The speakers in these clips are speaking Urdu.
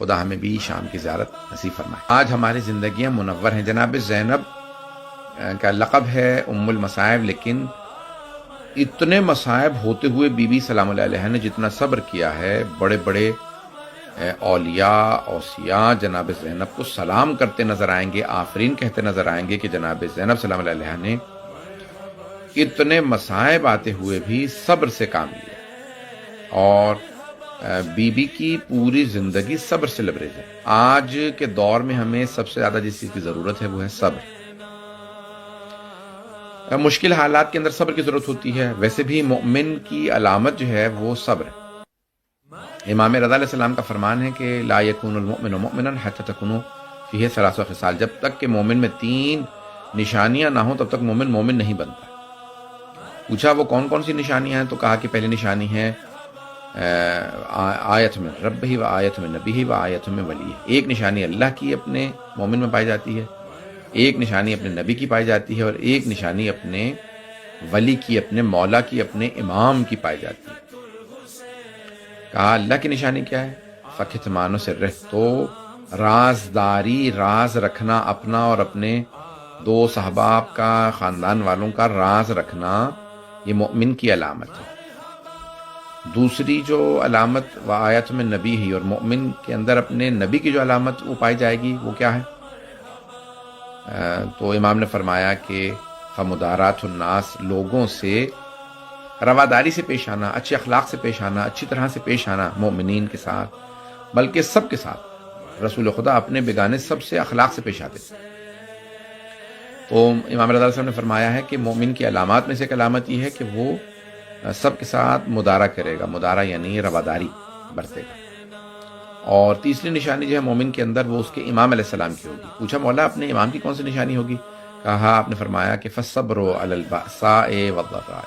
خدا ہمیں بھی شام کی زیارت نصیب فرمائے۔ آج ہماری زندگیاں منور ہیں۔ جناب زینب کا لقب ہے ام المصائب، لیکن اتنے مصائب ہوتے ہوئے بی بی سلام اللہ علیہ نے جتنا صبر کیا ہے، بڑے بڑے اولیاء اوصیاء جناب زینب کو سلام کرتے نظر آئیں گے، آفرین کہتے نظر آئیں گے کہ جناب زینب سلام اللہ علیہ نے اتنے مصائب آتے ہوئے بھی صبر سے کام لیا، اور بی بی کی پوری زندگی صبر سے لبریز ہے۔ آج کے دور میں ہمیں سب سے زیادہ جس چیز کی ضرورت ہے وہ ہے صبر۔ مشکل حالات کے اندر صبر کی ضرورت ہوتی ہے، ویسے بھی مومن کی علامت جو ہے وہ صبر ہے۔ امام رضا علیہ السلام کا فرمان ہے کہ لا یکون المؤمن مؤمنا حتی تکون فیہ ثلاث خصال، جب تک کہ مومن میں 3 نشانیاں نہ ہوں تب تک مومن مومن نہیں بنتا۔ پوچھا وہ کون کون سی نشانیاں ہیں، تو کہا کہ پہلی نشانی ہے آیت میں رب ہی و آیت میں نبی ہی و آیت میں ولی۔ ایک نشانی اللہ کی اپنے مومن میں پائی جاتی ہے، ایک نشانی اپنے نبی کی پائی جاتی ہے، اور ایک نشانی اپنے ولی کی، اپنے مولا کی، اپنے امام کی پائی جاتی ہے۔ کہا اللہ کی نشانی کیا ہے؟ فکتمان سرہ، تو رازداری، راز رکھنا اپنا اور اپنے دوست احباب کا، خاندان والوں کا راز رکھنا، یہ مومن کی علامت ہے۔ دوسری جو علامت و آیت میں نبی ہی، اور مومن کے اندر اپنے نبی کی جو علامت وہ پائی جائے گی وہ کیا ہے؟ تو امام نے فرمایا کہ فمدارات الناس، لوگوں سے رواداری سے پیش آنا، اچھے اخلاق سے پیش آنا، اچھی طرح سے پیش آنا، مومنین کے ساتھ بلکہ سب کے ساتھ۔ رسول خدا اپنے بیگانے سب سے اخلاق سے پیش آتے تھے۔ تو امام رضا صاحب نے فرمایا ہے کہ مومن کی علامات میں سے ایک علامت یہ ہے کہ وہ سب کے ساتھ مدارہ کرے گا، مدارہ یعنی رواداری برتے گا۔ اور تیسری نشانی جو ہے مومن کے اندر وہ اس کے امام علیہ السلام کی ہوگی۔ پوچھا مولا اپنے امام کی کون سی نشانی ہوگی؟ کہا آپ نے فرمایا کہ فالصبر علی البأساء والضراء،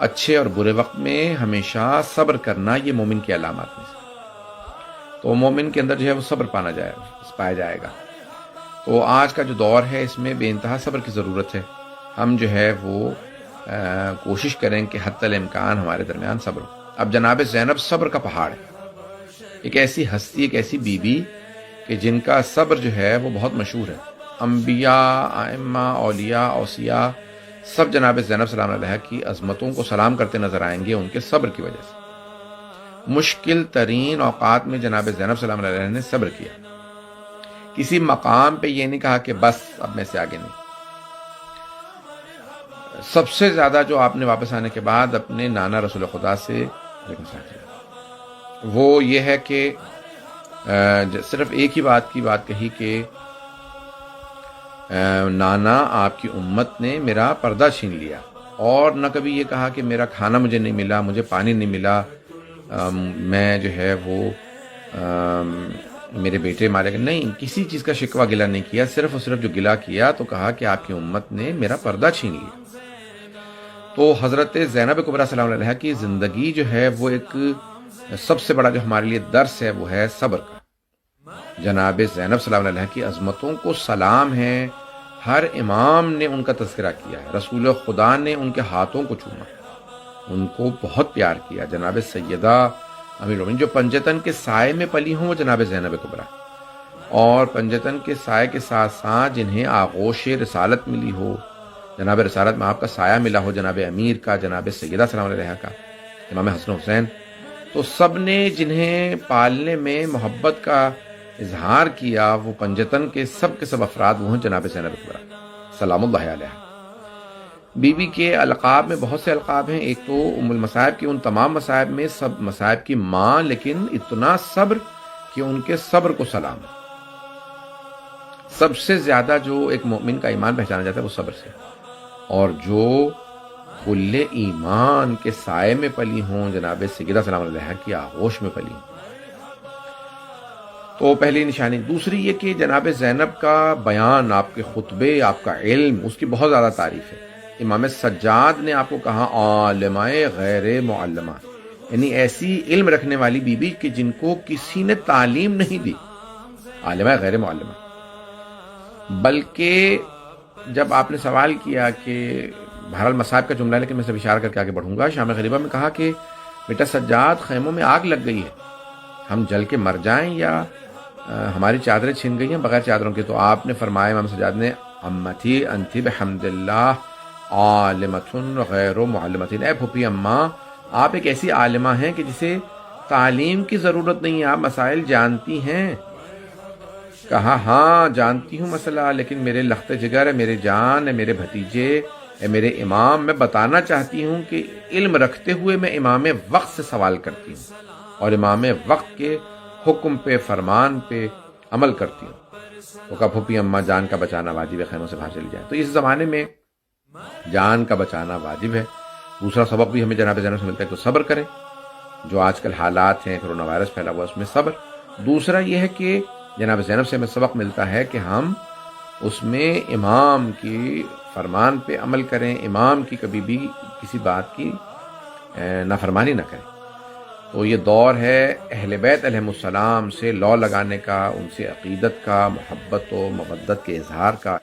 اچھے اور برے وقت میں ہمیشہ صبر کرنا، یہ مومن کی علامات میں سے۔ تو مومن کے اندر جو ہے وہ صبر پایا جائے گا۔ تو آج کا جو دور ہے اس میں بے انتہا صبر کی ضرورت ہے۔ ہم جو ہے وہ کوشش کریں کہ حتی الامکان ہمارے درمیان صبر ہو۔ اب جناب زینب صبر کا پہاڑ ہے، ایک ایسی ہستی، ایک ایسی بی بی کہ جن کا صبر جو ہے وہ بہت مشہور ہے۔ انبیاء، ائمہ، اولیاء، اوصیاء سب جناب زینب سلام علیہ کی عظمتوں کو سلام کرتے نظر آئیں گے ان کے صبر کی وجہ سے۔ مشکل ترین اوقات میں جناب زینب سلام علیہ نے صبر کیا، کسی مقام پہ یہ نہیں کہا کہ بس اب میں سے آگے نہیں۔ سب سے زیادہ جو آپ نے واپس آنے کے بعد اپنے نانا رسول خدا سے وہ یہ ہے کہ صرف ایک ہی بات کہی کہ نانا آپ کی امت نے میرا پردہ چھین لیا، اور نہ کبھی یہ کہا کہ میرا کھانا مجھے نہیں ملا، مجھے پانی نہیں ملا، میں جو ہے وہ میرے بیٹے مارے گئے، نہیں، کسی چیز کا شکوہ گلہ نہیں کیا، صرف اور صرف جو گلہ کیا تو کہا کہ آپ کی امت نے میرا پردہ چھین لیا۔ تو حضرت زینب کبریٰ سلام علیہ کی زندگی جو ہے وہ ایک سب سے بڑا جو ہمارے لیے درس ہے وہ ہے صبر کا۔ جناب زینب سلام علیہ کی عظمتوں کو سلام ہے، ہر امام نے ان کا تذکرہ کیا ہے، رسول خدا نے ان کے ہاتھوں کو چوما، ان کو بہت پیار کیا۔ جناب سیدہ امیر المومنین جو پنجتن کے سائے میں پلی ہوں وہ جناب زینب کبریٰ، اور پنجتن کے سائے کے ساتھ ساتھ جنہیں آغوش رسالت ملی ہو، جناب رسالت میں آپ کا سایہ ملا ہو، جناب امیر کا، جناب سیدہ سلام علیہ کا، امام حسن حسین، تو سب نے جنہیں پالنے میں محبت کا اظہار کیا وہ پنجتن کے سب افراد وہ ہیں جناب زینب کبریٰ سلام اللہ علیہ۔ بی بی کے القاب میں بہت سے القاب ہیں، ایک تو ام المصائب کی، ان تمام مصائب میں سب مصائب کی ماں، لیکن اتنا صبر کہ ان کے صبر کو سلام۔ سب سے زیادہ جو ایک مومن کا ایمان پہچانا جاتا ہے وہ صبر سے، اور جو کل ایمان کے سائے میں پلی ہوں، جناب سیدہ سلام علیہ کی آغوش میں پلی ہوں۔ تو پہلی نشانی۔ دوسری یہ کہ جناب زینب کا بیان، آپ کے خطبے، آپ کا علم، اس کی بہت زیادہ تعریف ہے۔ امام سجاد نے آپ کو کہا عالمہ غیر معلمہ، یعنی ایسی علم رکھنے والی بی بی کہ جن کو کسی نے تعلیم نہیں دی، عالمہ غیر معلمہ۔ بلکہ جب آپ نے سوال کیا کہ بہرحال مصائب کا جملہ ہے لیکن میں سب اشارہ کر کے آگے بڑھوں گا، شام غریبہ میں کہا کہ بیٹا سجاد خیموں میں آگ لگ گئی ہے، ہم جل کے مر جائیں یا ہماری چادریں چھن گئی ہیں بغیر چادروں کے؟ تو آپ نے فرمایا، امام سجاد نے، امتی انتی بحمد اللہ عالمتن غیر معلمتن، اے پھوپھی اماں آپ ایک ایسی عالمہ ہیں کہ جسے تعلیم کی ضرورت نہیں ہے، آپ مسائل جانتی ہیں۔ کہا ہاں جانتی ہوں مسئلہ، لیکن میرے لخت جگر ہے، میرے جان ہے، میرے بھتیجے ہے، میرے امام، میں بتانا چاہتی ہوں کہ علم رکھتے ہوئے میں امام وقت سے سوال کرتی ہوں اور امام وقت کے حکم پہ، فرمان پہ عمل کرتی ہوں۔ تو کہا پھوپھی اماں جان کا بچانا واجب ہے، خیموں سے باہر چلی جائے۔ تو اس زمانے میں جان کا بچانا واجب ہے۔ دوسرا سبق بھی ہمیں جناب زینب سے ملتا ہے تو صبر کریں، جو آج کل حالات ہیں، کرونا وائرس پھیلا ہوا، اس میں صبر۔ دوسرا یہ ہے کہ جناب زینب سے ہمیں سبق ملتا ہے کہ ہم اس میں امام کی فرمان پہ عمل کریں، امام کی کبھی بھی کسی بات کی نافرمانی نہ کریں۔ تو یہ دور ہے اہل بیت علیہم السلام سے لو لگانے کا، ان سے عقیدت کا، محبت و مودت کے اظہار کا۔